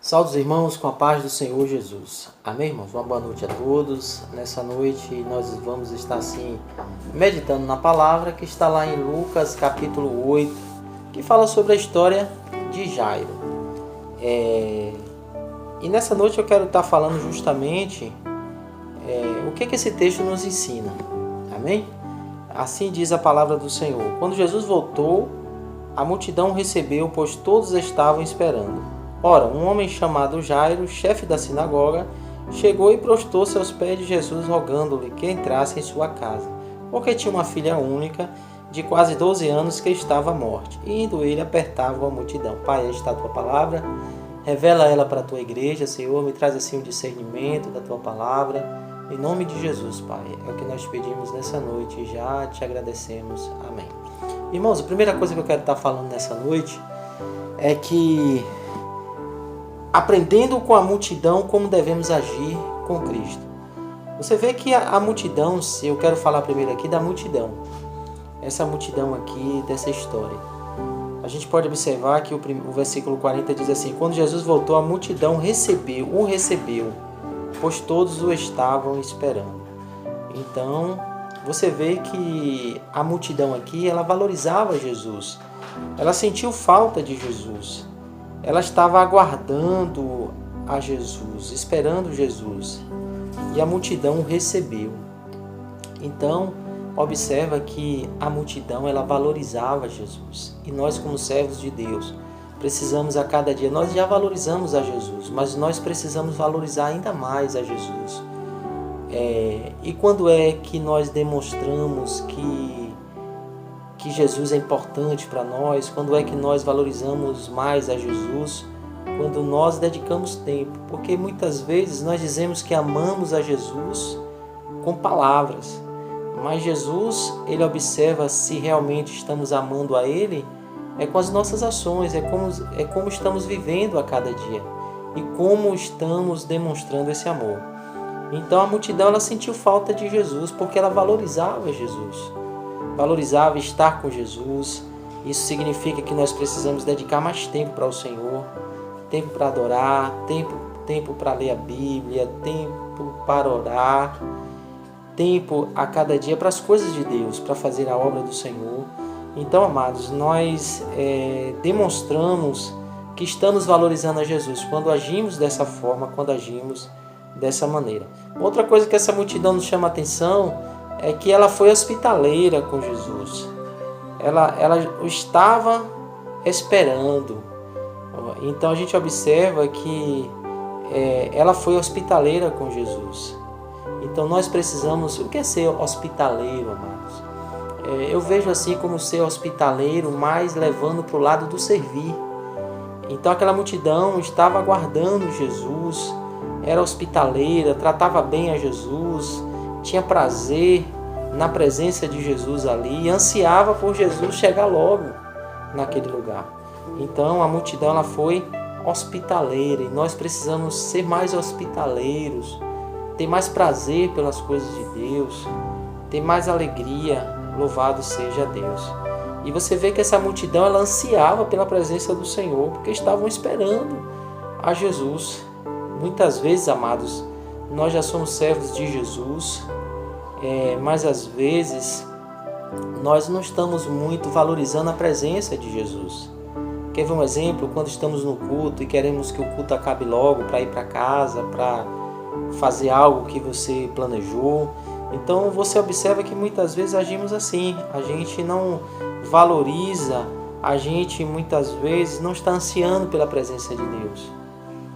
Salve os irmãos com a paz do Senhor Jesus. Amém, irmãos? Uma boa noite a todos. Nessa noite nós vamos estar assim meditando na palavra que está lá em Lucas capítulo 8, que fala sobre a história de Jairo. E nessa noite eu quero estar falando justamente o que esse texto nos ensina. Amém? Assim diz a palavra do Senhor. Quando Jesus voltou, a multidão o recebeu, pois todos estavam esperando. Ora, um homem chamado Jairo, chefe da sinagoga, chegou e prostou-se aos pés de Jesus, rogando-lhe que entrasse em sua casa, porque tinha uma filha única, de quase 12 anos, que estava à morte. E indo ele, apertava a multidão. Pai, esta está a tua palavra, revela ela para a tua igreja, Senhor, me traz assim o discernimento da tua palavra, em nome de Jesus, Pai. É o que nós pedimos nessa noite e já te agradecemos. Amém. Irmãos, a primeira coisa que eu quero estar falando nessa noite é que aprendendo com a multidão como devemos agir com Cristo. Você vê que a multidão, se eu quero falar primeiro aqui da multidão, essa multidão aqui dessa história. A gente pode observar que o versículo 40 diz assim: quando Jesus voltou, a multidão o recebeu, pois todos o estavam esperando. Então, você vê que a multidão aqui, ela valorizava Jesus. Ela sentiu falta de Jesus. Ela estava aguardando a Jesus, esperando Jesus, e a multidão o recebeu. Então, observa que a multidão, ela valorizava Jesus. E nós, como servos de Deus, precisamos a cada dia, nós já valorizamos a Jesus, mas nós precisamos valorizar ainda mais a Jesus. E quando é que nós demonstramos que Jesus é importante para nós? Quando é que nós valorizamos mais a Jesus? Quando nós dedicamos tempo. Porque muitas vezes nós dizemos que amamos a Jesus com palavras, mas Jesus, ele observa se realmente estamos amando a Ele com as nossas ações, como estamos vivendo a cada dia e como estamos demonstrando esse amor. Então a multidão, ela sentiu falta de Jesus porque ela valorizava Jesus. Valorizava estar com Jesus. Isso significa que nós precisamos dedicar mais tempo para o Senhor, tempo para adorar, tempo para ler a Bíblia, tempo para orar, tempo a cada dia para as coisas de Deus, para fazer a obra do Senhor. Então, amados, nós demonstramos que estamos valorizando a Jesus quando agimos dessa forma, quando agimos dessa maneira. Outra coisa que essa multidão nos chama a atenção é que ela foi hospitaleira com Jesus. Ela o estava esperando. Então a gente observa que ela foi hospitaleira com Jesus. Então nós precisamos... O que é ser hospitaleiro, amados? Eu vejo assim como ser hospitaleiro, mais levando para o lado do servir. Então aquela multidão estava aguardando Jesus, era hospitaleira, tratava bem a Jesus, tinha prazer na presença de Jesus ali e ansiava por Jesus chegar logo naquele lugar. Então a multidão, ela foi hospitaleira, e nós precisamos ser mais hospitaleiros, ter mais prazer pelas coisas de Deus, ter mais alegria. Louvado seja Deus. E você vê que essa multidão, ela ansiava pela presença do Senhor, porque estavam esperando a Jesus. Muitas vezes, amados, nós já somos servos de Jesus, mas às vezes nós não estamos muito valorizando a presença de Jesus. Quer ver um exemplo? Quando estamos no culto e queremos que o culto acabe logo para ir para casa, para fazer algo que você planejou. Então você observa que muitas vezes agimos assim. A gente não valoriza, a gente muitas vezes não está ansiando pela presença de Deus.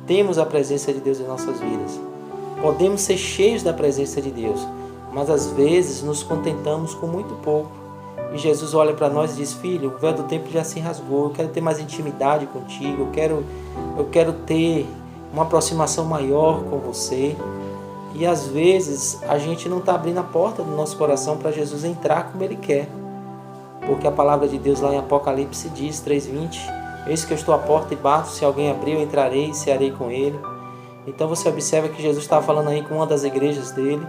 Temos a presença de Deus em nossas vidas. Podemos ser cheios da presença de Deus, mas às vezes nos contentamos com muito pouco. E Jesus olha para nós e diz: filho, o véu do templo já se rasgou, eu quero ter mais intimidade contigo, eu quero ter uma aproximação maior com você. E às vezes a gente não está abrindo a porta do nosso coração para Jesus entrar como Ele quer. Porque a palavra de Deus lá em Apocalipse diz, 3:20, eis que eu estou à porta e bato, se alguém abrir eu entrarei e cearei com ele. Então você observa que Jesus estava falando aí com uma das igrejas dele.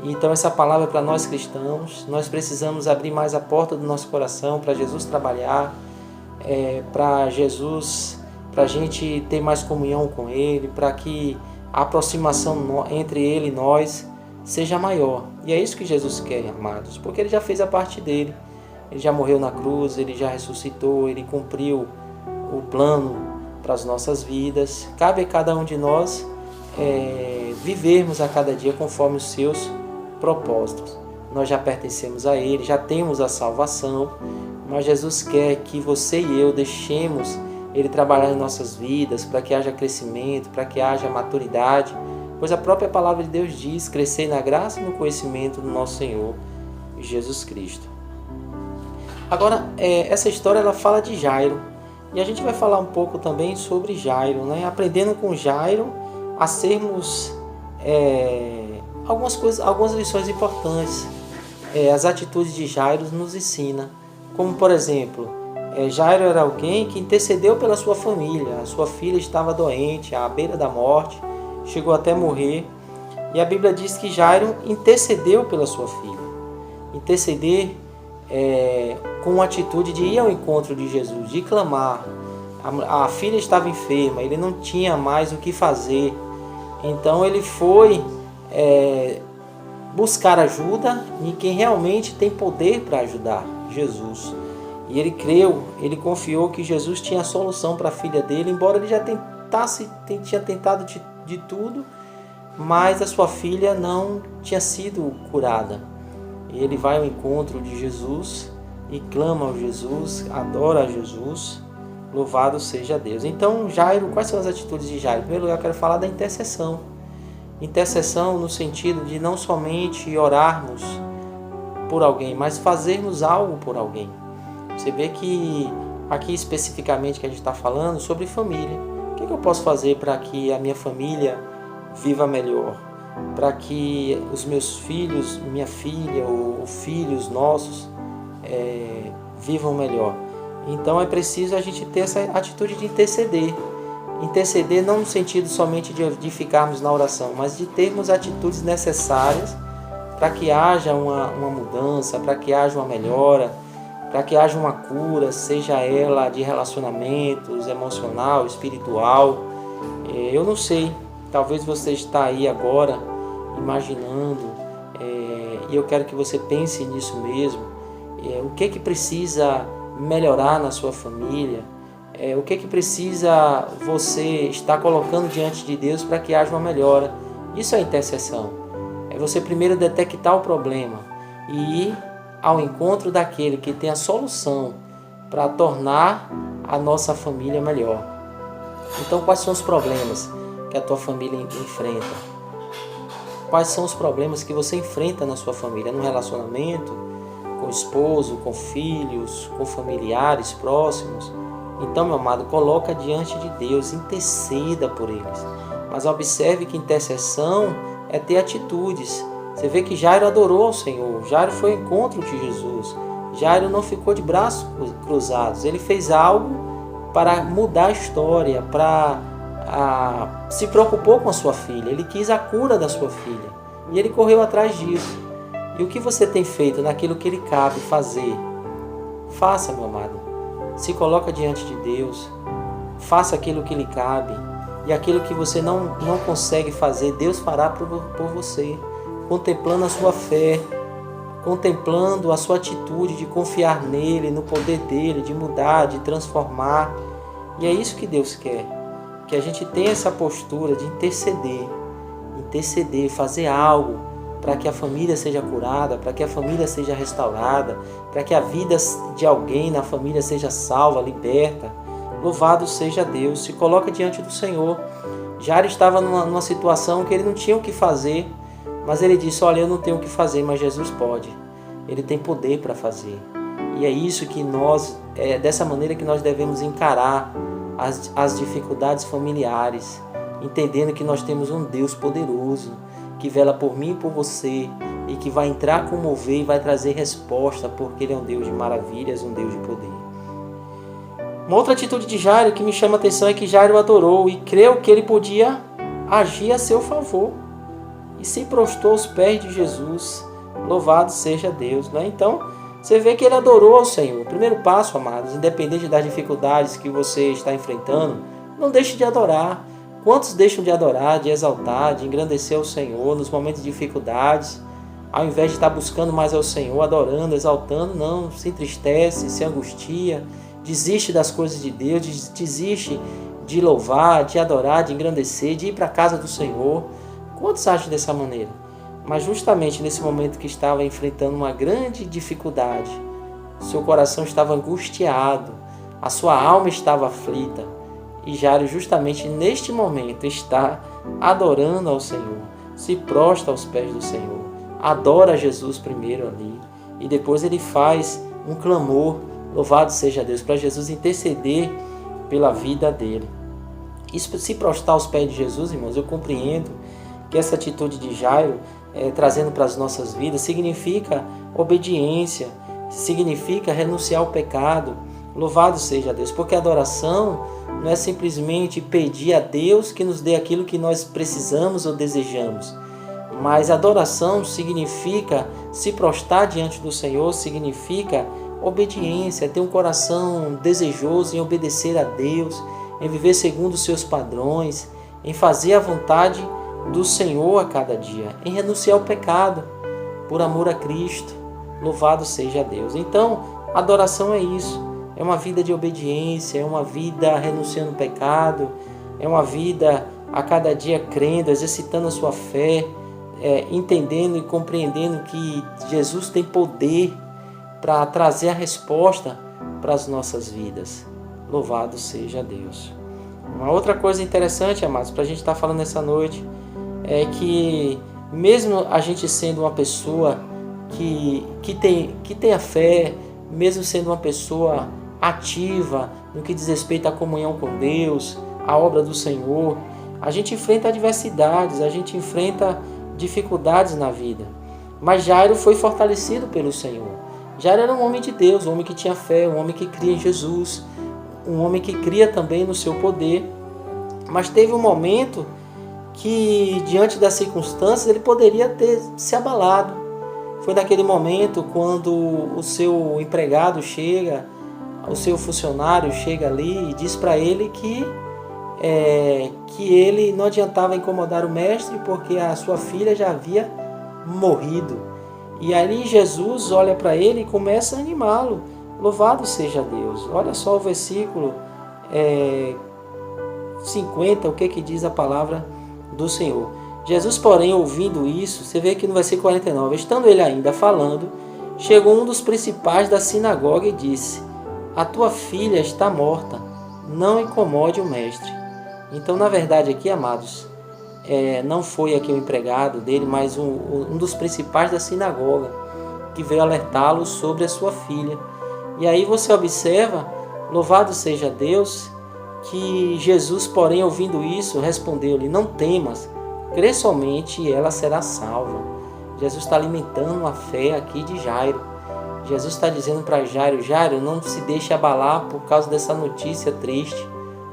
Então essa palavra é para nós cristãos. Nós precisamos abrir mais a porta do nosso coração para Jesus trabalhar, para Jesus para a gente ter mais comunhão com Ele, para que a aproximação entre Ele e nós seja maior. E é isso que Jesus quer, amados, porque Ele já fez a parte dele. Ele já morreu na cruz, Ele já ressuscitou, Ele cumpriu o plano para as nossas vidas. Cabe a cada um de nós vivermos a cada dia conforme os seus propósitos. Nós já pertencemos a Ele, já temos a salvação, mas Jesus quer que você e eu deixemos Ele trabalhar em nossas vidas para que haja crescimento, para que haja maturidade, pois a própria palavra de Deus diz: crescer na graça e no conhecimento do nosso Senhor Jesus Cristo. Agora, essa história ela fala de Jairo, e a gente vai falar um pouco também sobre Jairo, né? Aprendendo com Jairo a sermos algumas lições importantes. As atitudes de Jairo nos ensinam, como por exemplo, Jairo era alguém que intercedeu pela sua família. A sua filha estava doente, à beira da morte, chegou até morrer, e a Bíblia diz que Jairo intercedeu pela sua filha. Interceder com uma atitude de ir ao encontro de Jesus, de clamar. A filha estava enferma, ele não tinha mais o que fazer, então ele foi buscar ajuda em quem realmente tem poder para ajudar, Jesus. E ele creu, ele confiou que Jesus tinha a solução para a filha dele, embora ele já tinha tentado de tudo, mas a sua filha não tinha sido curada. E ele vai ao encontro de Jesus e clama ao Jesus, adora a Jesus, louvado seja Deus. Então, Jairo, quais são as atitudes de Jairo? Em primeiro lugar, eu quero falar da intercessão. Intercessão no sentido de não somente orarmos por alguém, mas fazermos algo por alguém. Você vê que aqui especificamente que a gente está falando sobre família. O que eu posso fazer para que a minha família viva melhor? Para que os meus filhos, minha filha ou filhos nossos vivam melhor. Então é preciso a gente ter essa atitude de interceder. Interceder não no sentido somente de ficarmos na oração, mas de termos atitudes necessárias para que haja uma mudança, para que haja uma melhora, para que haja uma cura, seja ela de relacionamentos, emocional, espiritual. Eu não sei, talvez você está aí agora imaginando, e eu quero que você pense nisso mesmo. O que precisa melhorar na sua família? O que precisa você estar colocando diante de Deus para que haja uma melhora? Isso é intercessão. É você primeiro detectar o problema e ir ao encontro daquele que tem a solução para tornar a nossa família melhor. Então, quais são os problemas que a tua família enfrenta? Quais são os problemas que você enfrenta na sua família? No relacionamento, com o esposo, com filhos, com familiares próximos? Então, meu amado, coloca diante de Deus, interceda por eles. Mas observe que intercessão é ter atitudes. Você vê que Jairo adorou ao Senhor, Jairo foi ao encontro de Jesus. Jairo não ficou de braços cruzados, ele fez algo para mudar a história, se preocupou com a sua filha, ele quis a cura da sua filha e ele correu atrás disso. E o que você tem feito naquilo que lhe cabe fazer? Faça, meu amado. Se coloca diante de Deus, faça aquilo que lhe cabe, e aquilo que você não consegue fazer, Deus fará por você, contemplando a sua fé, contemplando a sua atitude de confiar nele, no poder dele, de mudar, de transformar. E é isso que Deus quer, que a gente tenha essa postura de interceder, fazer algo para que a família seja curada, para que a família seja restaurada, para que a vida de alguém na família seja salva, liberta. Louvado seja Deus. Se coloca diante do Senhor. Jairo estava numa situação que ele não tinha o que fazer, mas ele disse: olha, eu não tenho o que fazer, mas Jesus pode. Ele tem poder para fazer. E é isso que dessa maneira que nós devemos encarar as dificuldades familiares, entendendo que nós temos um Deus poderoso, que vela por mim e por você, e que vai entrar com mover e vai trazer resposta, porque Ele é um Deus de maravilhas, um Deus de poder. Uma outra atitude de Jairo que me chama a atenção é que Jairo adorou e creu que ele podia agir a seu favor, e se prostrou aos pés de Jesus. Louvado seja Deus, né? Então, você vê que ele adorou ao Senhor. O primeiro passo, amados, independente das dificuldades que você está enfrentando, não deixe de adorar. Quantos deixam de adorar, de exaltar, de engrandecer ao Senhor nos momentos de dificuldades, ao invés de estar buscando mais ao Senhor, adorando, exaltando, não, se entristece, se angustia, desiste das coisas de Deus, desiste de louvar, de adorar, de engrandecer, de ir para a casa do Senhor. Quantos agem dessa maneira? Mas justamente nesse momento que estava enfrentando uma grande dificuldade, seu coração estava angustiado, a sua alma estava aflita, e Jairo justamente neste momento está adorando ao Senhor, se prostra aos pés do Senhor, adora Jesus primeiro ali, e depois ele faz um clamor, louvado seja Deus, para Jesus interceder pela vida dele. Isso, se prostrar aos pés de Jesus, irmãos, eu compreendo que essa atitude de Jairo, trazendo para as nossas vidas, significa obediência, significa renunciar ao pecado. Louvado seja Deus, porque a adoração não é simplesmente pedir a Deus que nos dê aquilo que nós precisamos ou desejamos, mas adoração significa se prostrar diante do Senhor, significa obediência, ter um coração desejoso em obedecer a Deus, em viver segundo os seus padrões, em fazer a vontade do Senhor a cada dia, em renunciar ao pecado por amor a Cristo. Louvado seja Deus. Então, adoração é isso, é uma vida de obediência, é uma vida renunciando ao pecado, é uma vida a cada dia crendo, exercitando a sua fé, entendendo e compreendendo que Jesus tem poder para trazer a resposta para as nossas vidas. Louvado seja Deus. Uma outra coisa interessante, amados, para a gente estar falando essa noite, é que mesmo a gente sendo uma pessoa que tem a fé, mesmo sendo uma pessoa ativa no que diz respeito à comunhão com Deus, à obra do Senhor, a gente enfrenta adversidades, a gente enfrenta dificuldades na vida. Mas Jairo foi fortalecido pelo Senhor. Jairo era um homem de Deus, um homem que tinha fé, um homem que cria em Jesus, um homem que cria também no seu poder. Mas teve um momento que, diante das circunstâncias, ele poderia ter se abalado. Foi naquele momento quando o seu empregado chega, o seu funcionário chega ali e diz para ele que ele não adiantava incomodar o mestre porque a sua filha já havia morrido. E ali Jesus olha para ele e começa a animá-lo. Louvado seja Deus. Olha só o versículo 50, o que diz a palavra do Senhor. Jesus, porém, ouvindo isso, você vê aqui no versículo 49, estando ele ainda falando, chegou um dos principais da sinagoga e disse: a tua filha está morta, não incomode o mestre. Então, na verdade, aqui, amados, não foi aqui o empregado dele, mas um dos principais da sinagoga, que veio alertá-lo sobre a sua filha. E aí você observa, louvado seja Deus, que Jesus, porém, ouvindo isso, respondeu-lhe: não temas, crê somente e ela será salva. Jesus está alimentando a fé aqui de Jairo. Jesus está dizendo para Jairo: Jairo, não se deixe abalar por causa dessa notícia triste.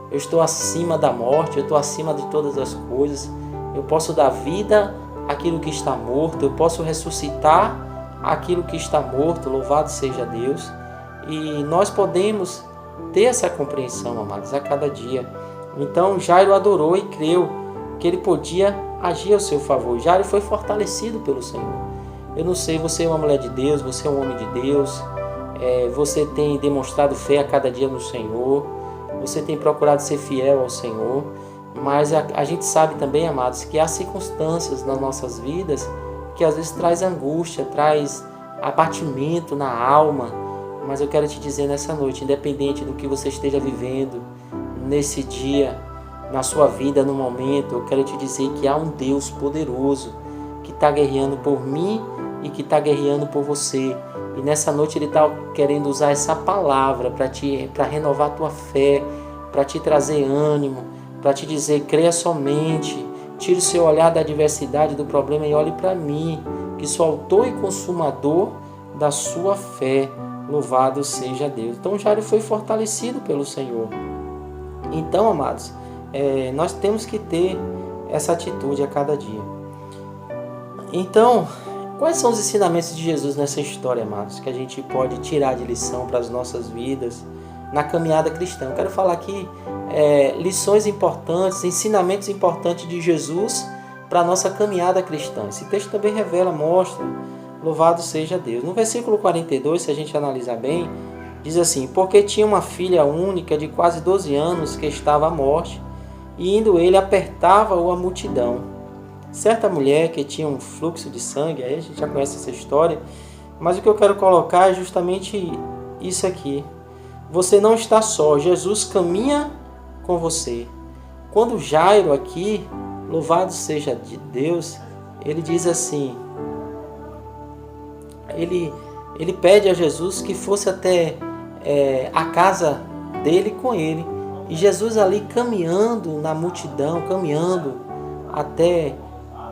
Eu estou acima da morte, eu estou acima de todas as coisas. Eu posso dar vida àquilo que está morto, eu posso ressuscitar aquilo que está morto, louvado seja Deus. E nós podemos ter essa compreensão, amados, a cada dia. Então Jairo adorou e creu que ele podia agir ao seu favor. Jairo foi fortalecido pelo Senhor. Eu não sei, você é uma mulher de Deus, você é um homem de Deus, você tem demonstrado fé a cada dia no Senhor, você tem procurado ser fiel ao Senhor, mas a gente sabe também, amados, que há circunstâncias nas nossas vidas que às vezes traz angústia, traz abatimento na alma. Mas eu quero te dizer nessa noite, independente do que você esteja vivendo nesse dia, na sua vida, no momento, eu quero te dizer que há um Deus poderoso que está guerreando por mim e que está guerreando por você. E nessa noite Ele está querendo usar essa palavra para renovar a tua fé, para te trazer ânimo, para te dizer: creia somente, tire o seu olhar da adversidade, do problema e olhe para mim, que sou autor e consumador da sua fé. Louvado seja Deus. Então Jairo foi fortalecido pelo Senhor. Então, amados, nós temos que ter essa atitude a cada dia. Então, quais são os ensinamentos de Jesus nessa história, amados, que a gente pode tirar de lição para as nossas vidas, na caminhada cristã. Eu quero falar aqui lições importantes, ensinamentos importantes de Jesus para a nossa caminhada cristã. Esse texto também revela, mostra, louvado seja Deus. No versículo 42, se a gente analisar bem, diz assim: porque tinha uma filha única de quase 12 anos que estava à morte, e indo ele apertava-o a multidão. Certa mulher que tinha um fluxo de sangue, aí a gente já conhece essa história, mas o que eu quero colocar é justamente isso aqui. Você não está só, Jesus caminha com você. Quando Jairo aqui, louvado seja de Deus, ele diz assim, ele pede a Jesus que fosse até a casa dele com ele. E Jesus ali caminhando na multidão, caminhando até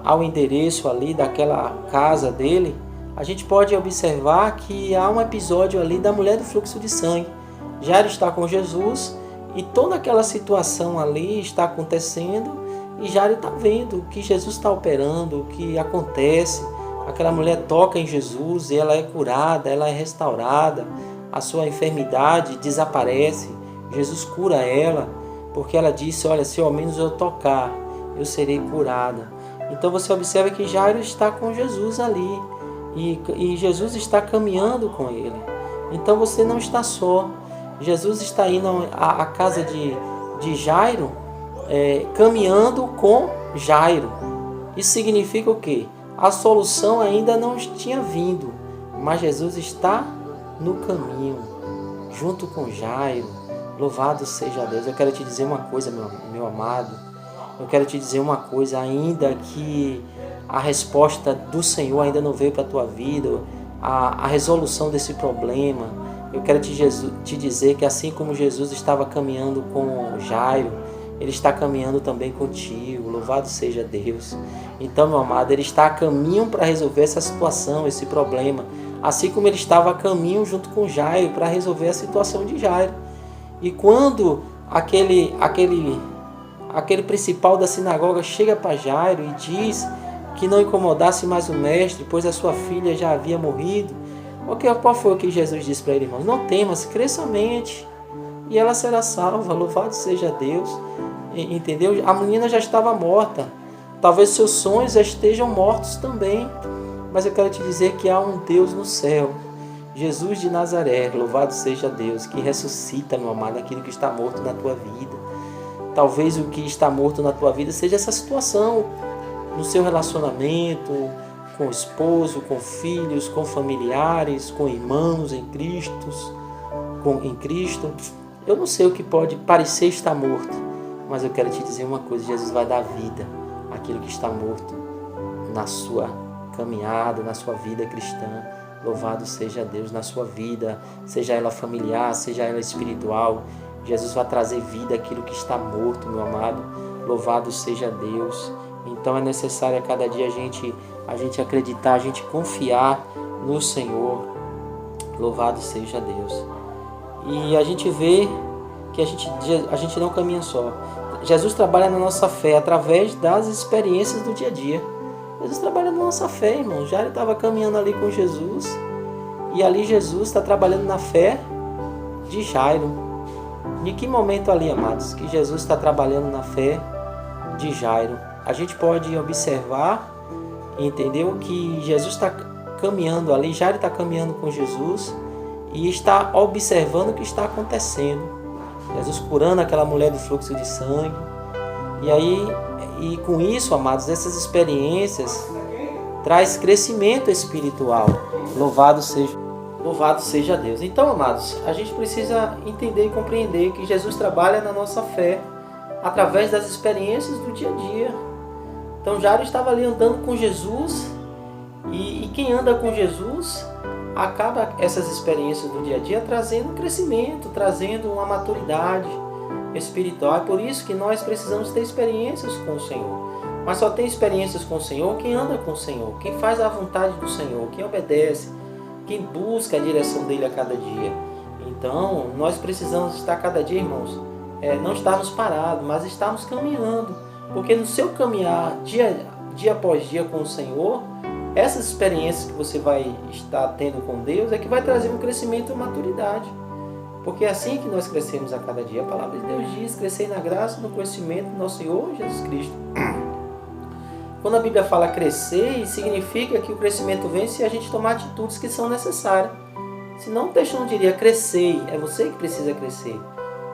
ao endereço ali daquela casa dele, a gente pode observar que há um episódio ali da mulher do fluxo de sangue. Jairo está com Jesus e toda aquela situação ali está acontecendo e Jairo está vendo que Jesus está operando, o que acontece. Aquela mulher toca em Jesus e ela é curada, ela é restaurada, a sua enfermidade desaparece. Jesus cura ela, porque ela disse, olha, se ao menos eu tocar, eu serei curada. Então você observa que Jairo está com Jesus ali, e Jesus está caminhando com ele. Então você não está só. Jesus está indo à casa de Jairo, caminhando com Jairo. Isso significa o quê? A solução ainda não tinha vindo, mas Jesus está no caminho, junto com Jairo. Louvado seja Deus. Eu quero te dizer uma coisa, meu amado. Eu quero te dizer uma coisa, ainda que a resposta do Senhor ainda não veio para a tua vida, a resolução desse problema, eu quero te dizer que assim como Jesus estava caminhando com Jairo, Ele está caminhando também contigo. Louvado seja Deus. Então, meu amado, Ele está a caminho para resolver essa situação, esse problema. Assim como Ele estava a caminho junto com Jairo para resolver a situação de Jairo. E quando aquele principal da sinagoga chega para Jairo e diz que não incomodasse mais o mestre, pois a sua filha já havia morrido, qual foi o que Jesus disse para ele, irmão? Não temas, crê somente, e ela será salva. Louvado seja Deus. Entendeu? A menina já estava morta. Talvez seus sonhos já estejam mortos também. Mas eu quero te dizer que há um Deus no céu, Jesus de Nazaré, louvado seja Deus, que ressuscita, meu amado, aquilo que está morto na tua vida. Talvez o que está morto na tua vida seja essa situação, no seu relacionamento, com o esposo, com filhos, com familiares, com irmãos em Cristo. Eu não sei o que pode parecer estar morto, mas eu quero te dizer uma coisa, Jesus vai dar vida àquilo que está morto na sua caminhada, na sua vida cristã. Louvado seja Deus, na sua vida, seja ela familiar, seja ela espiritual. Jesus vai trazer vida àquilo que está morto, meu amado. Louvado seja Deus. Então é necessário a cada dia a gente acreditar, a gente confiar no Senhor. Louvado seja Deus. E a gente vê que a gente não caminha só. Jesus trabalha na nossa fé através das experiências do dia a dia. Jesus trabalha na nossa fé, irmão. Jairo estava caminhando ali com Jesus, e ali Jesus está trabalhando na fé de Jairo. Em que momento ali, amados, que Jesus está trabalhando na fé de Jairo? A gente pode observar e entender que Jesus está caminhando ali, Jairo está caminhando com Jesus e está observando o que está acontecendo. Jesus curando aquela mulher do fluxo de sangue. E com isso, amados, essas experiências traz crescimento espiritual. Louvado seja Deus. Então, amados, a gente precisa entender e compreender que Jesus trabalha na nossa fé através das experiências do dia a dia. Então, Jairo estava ali andando com Jesus, e quem anda com Jesus acaba essas experiências do dia a dia trazendo crescimento, trazendo uma maturidade espiritual. É por isso que nós precisamos ter experiências com o Senhor. Mas só tem experiências com o Senhor quem anda com o Senhor, quem faz a vontade do Senhor, quem obedece, quem busca a direção dele a cada dia. Então, nós precisamos estar cada dia, irmãos, não estarmos parados, mas estarmos caminhando. Porque no seu caminhar, dia após dia com o Senhor, essas experiências que você vai estar tendo com Deus é que vai trazer um crescimento e maturidade. Porque é assim que nós crescemos a cada dia. A palavra de Deus diz: crescer na graça e no conhecimento do nosso Senhor Jesus Cristo. Quando a Bíblia fala crescer, significa que o crescimento vem se a gente tomar atitudes que são necessárias. Senão o texto não diria crescer, é você que precisa crescer.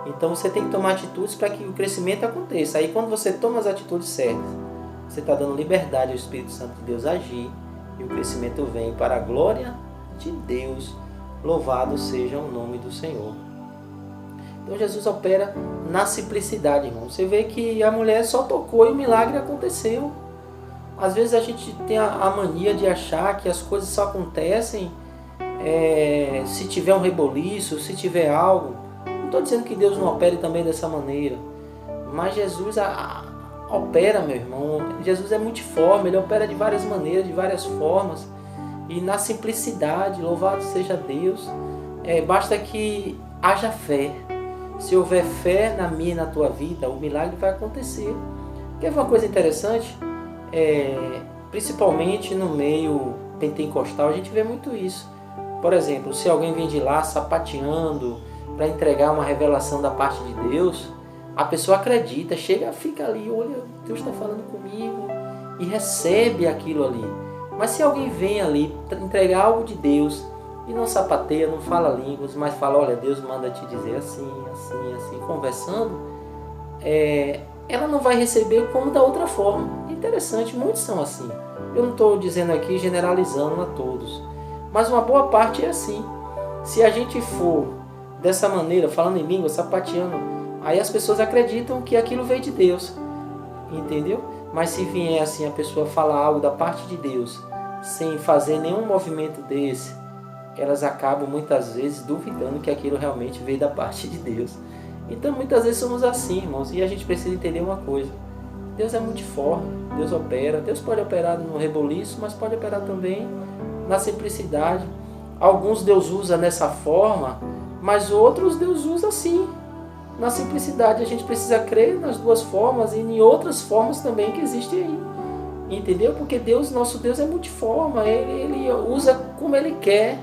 Então você tem que tomar atitudes para que o crescimento aconteça. Aí quando você toma as atitudes certas, você está dando liberdade ao Espírito Santo de Deus agir e o crescimento vem para a glória de Deus. Louvado seja o nome do Senhor. Então Jesus opera na simplicidade, irmão. Você vê que a mulher só tocou e o milagre aconteceu. Às vezes a gente tem a mania de achar que as coisas só acontecem se tiver um reboliço, se tiver algo. Não estou dizendo que Deus não opere também dessa maneira, mas Jesus opera, meu irmão. Jesus é multiforme, Ele opera de várias maneiras, de várias formas. E na simplicidade, louvado seja Deus, basta que haja fé. Se houver fé na minha e na tua vida, o milagre vai acontecer. Quer ver uma coisa interessante? Principalmente no meio pentecostal, a gente vê muito isso. Por exemplo, se alguém vem de lá sapateando para entregar uma revelação da parte de Deus, a pessoa acredita, chega, fica ali, olha, Deus está falando comigo, e recebe aquilo ali. Mas se alguém vem ali entregar algo de Deus e não sapateia, não fala línguas, mas fala, olha, Deus manda te dizer assim, assim, assim, conversando, ela não vai receber como da outra forma. Interessante, muitos são assim. Eu não estou dizendo aqui generalizando a todos, mas uma boa parte é assim. Se a gente for dessa maneira, falando em língua, sapateando, aí as pessoas acreditam que aquilo veio de Deus, entendeu? Mas se vier assim, a pessoa falar algo da parte de Deus, sem fazer nenhum movimento desse, elas acabam muitas vezes duvidando que aquilo realmente veio da parte de Deus. Então muitas vezes somos assim, irmãos, e a gente precisa entender uma coisa: Deus é multiforme, Deus opera. Deus pode operar no reboliço, mas pode operar também na simplicidade. Alguns Deus usa nessa forma, mas outros Deus usa assim, na simplicidade. A gente precisa crer nas duas formas e em outras formas também que existem aí, entendeu? Porque Deus, nosso Deus é multiforme, Ele usa como Ele quer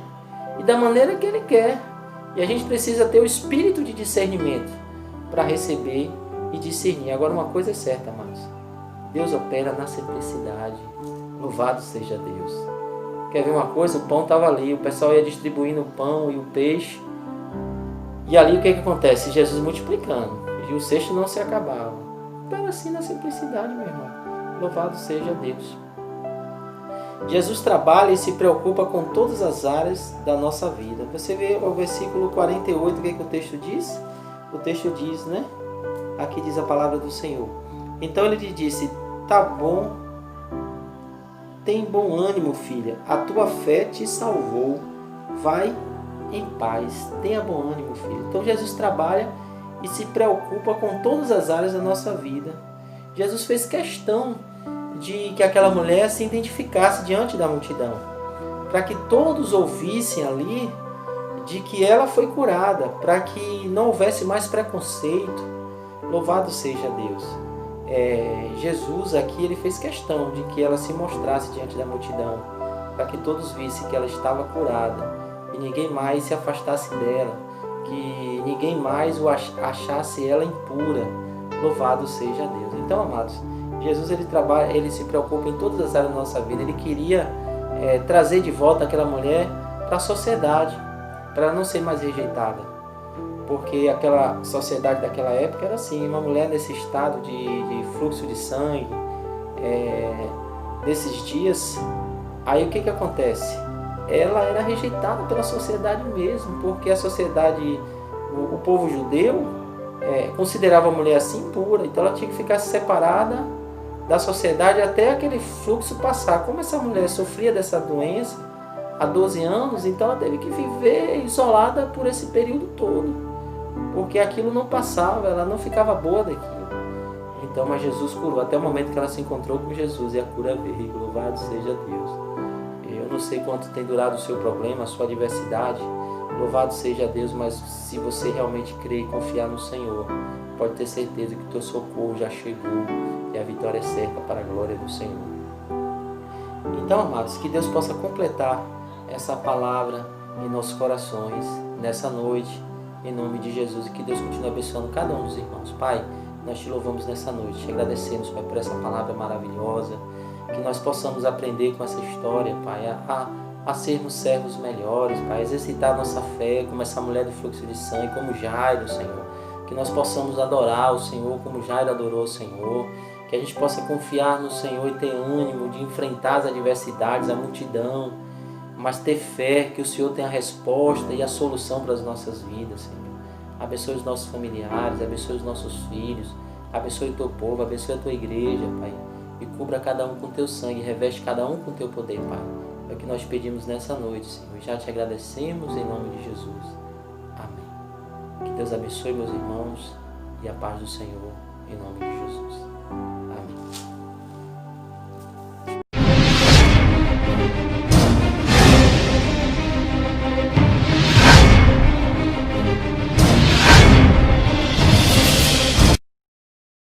e da maneira que Ele quer. E a gente precisa ter o espírito de discernimento para receber e discernir. Agora uma coisa é certa, amados: Deus opera na simplicidade. Louvado seja Deus. Quer ver uma coisa? O pão estava ali, o pessoal ia distribuindo o pão e o peixe. E ali o que acontece? Jesus multiplicando. E o cesto não se acabava. Opera assim na simplicidade, meu irmão. Louvado seja Deus. Jesus trabalha e se preocupa com todas as áreas da nossa vida. Você vê o versículo 48, o que o texto diz? O texto diz, né? Aqui diz a palavra do Senhor. Então ele lhe disse: tá bom, tem bom ânimo, filha, a tua fé te salvou, vai em paz, tenha bom ânimo, filha. Então Jesus trabalha e se preocupa com todas as áreas da nossa vida. Jesus fez questão de que aquela mulher se identificasse diante da multidão, para que todos ouvissem ali de que ela foi curada, para que não houvesse mais preconceito. Louvado seja Deus. Jesus aqui, ele fez questão de que ela se mostrasse diante da multidão, para que todos vissem que ela estava curada e ninguém mais se afastasse dela, que ninguém mais achasse ela impura. Louvado seja Deus. Então, amados, Jesus ele se preocupa em todas as áreas da nossa vida. Ele queria trazer de volta aquela mulher para a sociedade, para ela não ser mais rejeitada. Porque aquela sociedade daquela época era assim: uma mulher nesse estado de fluxo de sangue, nesses dias, aí o que acontece? Ela era rejeitada pela sociedade mesmo, porque a sociedade, o povo judeu, considerava a mulher assim impura, então ela tinha que ficar separada da sociedade até aquele fluxo passar. Como essa mulher sofria dessa doença há 12 anos, então ela teve que viver isolada por esse período todo, porque aquilo não passava, ela não ficava boa daquilo. Então, mas Jesus curou até o momento que ela se encontrou com Jesus e a cura veio. Louvado seja Deus. Eu não sei quanto tem durado o seu problema, a sua adversidade. Louvado seja Deus, mas se você realmente crer e confiar no Senhor, pode ter certeza que o teu socorro já chegou e a vitória é certa para a glória do Senhor. Então, amados, que Deus possa completar essa palavra em nossos corações nessa noite, em nome de Jesus, e que Deus continue abençoando cada um dos irmãos. Pai, nós te louvamos nessa noite, te agradecemos, Pai, por essa palavra maravilhosa, que nós possamos aprender com essa história, Pai, a sermos servos melhores, Pai, exercitar nossa fé como essa mulher do fluxo de sangue, como Jairo, Senhor, que nós possamos adorar o Senhor como Jairo adorou o Senhor, que a gente possa confiar no Senhor e ter ânimo de enfrentar as adversidades, a multidão, mas ter fé que o Senhor tem a resposta e a solução para as nossas vidas, Senhor. Abençoe os nossos familiares, abençoe os nossos filhos, abençoe o teu povo, abençoe a tua igreja, Pai, e cubra cada um com teu sangue, reveste cada um com teu poder, Pai. É o que nós pedimos nessa noite, Senhor. Já te agradecemos em nome de Jesus. Amém. Que Deus abençoe meus irmãos e a paz do Senhor em nome de Jesus.